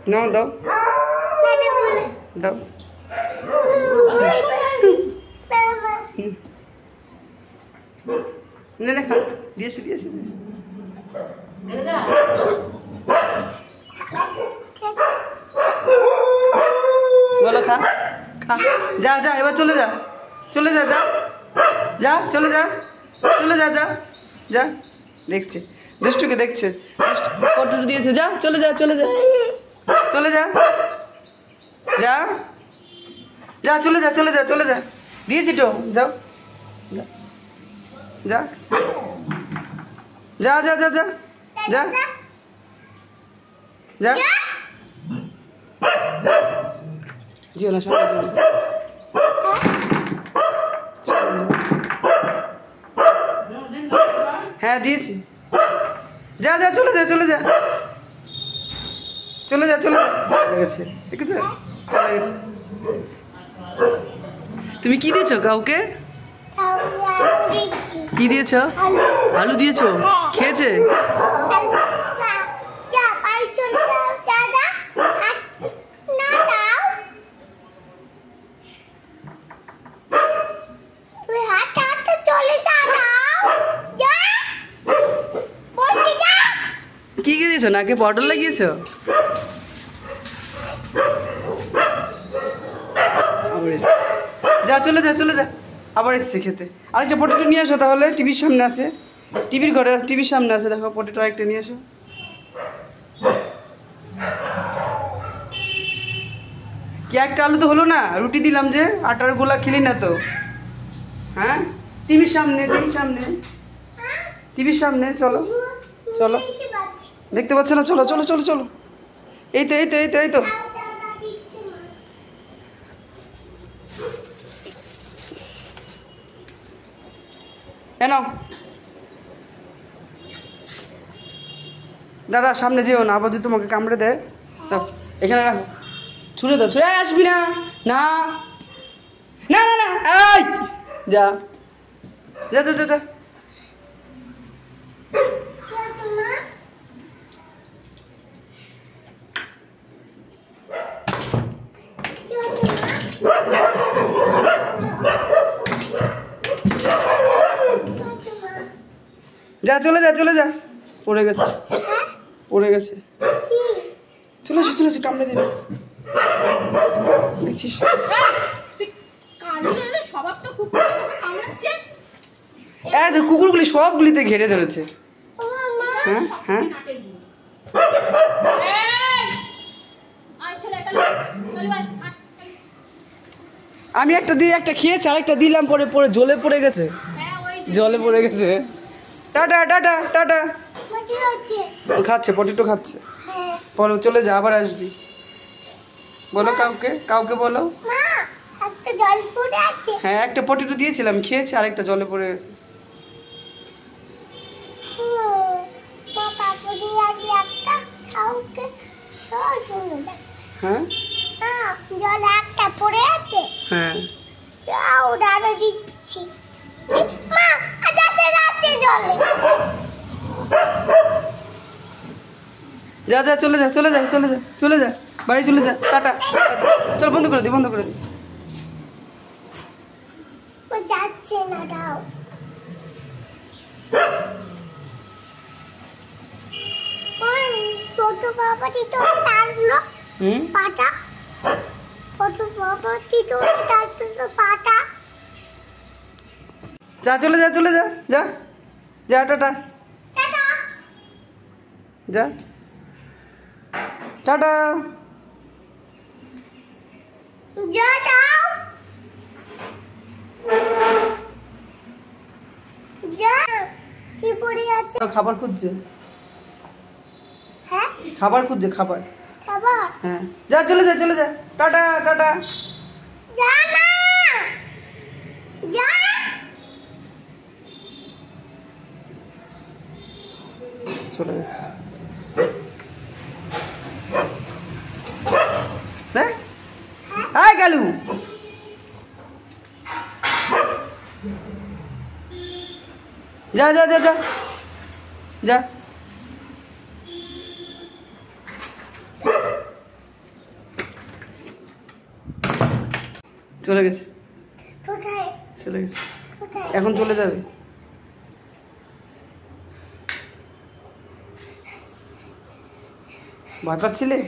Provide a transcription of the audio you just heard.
নাও দাও দাও না না খা দিয়েছি দিয়েছি বলো খা খা যা যা এবার চলে যা চলে যা যা যা চলে যা চলে যা যা যা দেখছে দুষ্টুকে দেখছে ফটো দিয়েছে যা চলে যা চলে যা চলে যা যা যা চলে যা চলে যা চলে যা দিয়েছি তো যাও যা যা যা যা যা যা যা জিও না সামনে হ্যাঁ দিয়েছি যা যা চলে যা চলে যা চলে যা চলে চলে গেছে দেখেছো চলে গেছে তুমি কি দিয়েছো কাউকে কি দিয়েছো আলু দিয়েছো খেয়েছে কি দিয়েছো নাকে পাউডার লাগিয়েছো যা চলে যা চলে যা আবার এসছে খেতে আরেকটা পটেটো নিয়ে আসো তাহলে টিভির সামনে আছে টিভির ঘরে টিভির সামনে আছে দেখো পটেটো আরেকটা নিয়ে আসো কি একটা আলু তো হলো না রুটি দিলাম যে আটার গোলা খেলি না তো হ্যাঁ টিভির সামনে টিভির সামনে চলো চলো দেখতে পাচ্ছ না চলো চলো চলো চলো এই তো এই তো এই তো এই তো কেন দাদা সামনে যেও না আবার যদি তোমাকে কামড়ে দেয় এখানে রাখো ছুঁড়ে দাও ছুঁড়ে আসবি না না না না না এই যা যা যা যা যা যা চলে যা চলে যা পড়ে গেছে পড়ে গেছে চলে এসে চলে এসে কামড়ে দেবে দেখছিস কুকুরগুলি সবগুলিতে ঘেরে ধরেছে হ্যাঁ হ্যাঁ আমি একটা খেয়েছি আরেকটা দিলাম পরে পরে জলে পড়ে গেছে জলে পড়ে গেছে টাটা টাটা টাটা খাচ্ছে পটেটো খাচ্ছে বলো চলে যা আবার আসবি বলো কাউকে বলো হ্যাঁ একটা পটেটো দিয়েছিলাম খেয়েছি আরেকটা জলে পড়ে গেছে হ্যাঁ জলে একটা পড়ে আছে হ্যাঁ দাও দাদা দিচ্ছি মা যাচ্ছে যাচ্ছে জলে যা যা চলে যা চলে যা চলে যা চলে যা বাড়ি চলে যা টাটা চল বন্ধ করে দি ও যাচ্ছে না দাও কত বাবাটি তো তারলো পাটা কত বাবাটি তো তারলো পাটা যা চলে যা চলে যা যা যা টাটা যা টাটা যা দাও যা কি পড়ে আছে খাবার খুঁজছে হ্যাঁ খাবার খুঁজছে খাবার হ্যাঁ যা চলে যা টাটা টাটা যা না যা চলে গেছে হ্যাঁ আয় কালু যা যা যা যা যা চলে গেছে, কোথায় চলে গেছে। কোথায় এখন চলে যাবে। ভয় পাচ্ছিলে?